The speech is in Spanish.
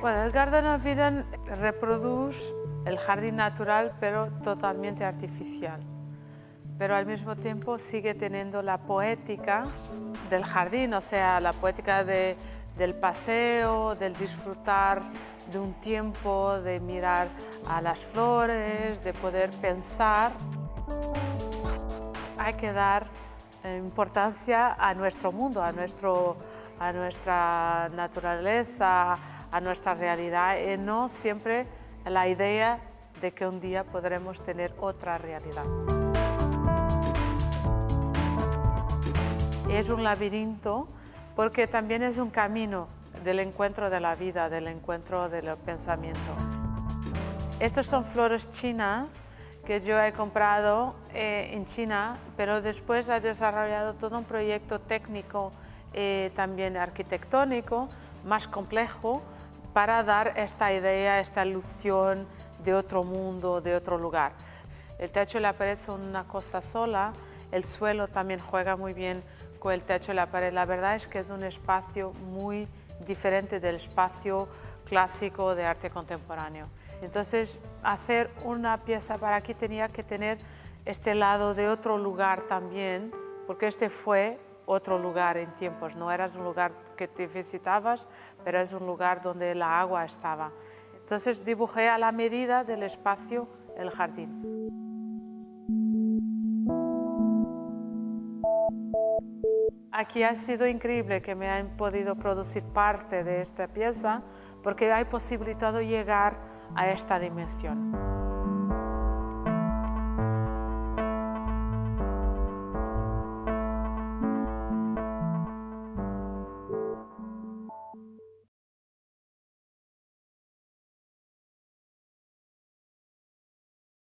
Bueno, el Garden of Eden reproduce el jardín natural, pero totalmente artificial. Pero al mismo tiempo sigue teniendo la poética del jardín, o sea, la poética del paseo, del disfrutar de un tiempo, de mirar a las flores, de poder pensar. Hay que dar importancia a nuestro mundo, a nuestra naturaleza, a nuestra realidad, y no siempre la idea de que un día podremos tener otra realidad. Es un laberinto porque también es un camino del encuentro de la vida, del encuentro del pensamiento. Estas son flores chinas que yo he comprado en China, pero después he desarrollado todo un proyecto técnico, también arquitectónico, más complejo, para dar esta idea, esta ilusión de otro mundo, de otro lugar. El techo y la pared son una cosa sola, el suelo también juega muy bien con el techo y la pared. La verdad es que es un espacio muy diferente del espacio clásico de arte contemporáneo. Entonces, hacer una pieza para aquí tenía que tener este lado de otro lugar también, porque este fue otro lugar en tiempos, no era un lugar que te visitabas, pero es un lugar donde la agua estaba. Entonces dibujé a la medida del espacio el jardín. Aquí ha sido increíble que me han podido producir parte de esta pieza porque he posibilitado llegar a esta dimensión.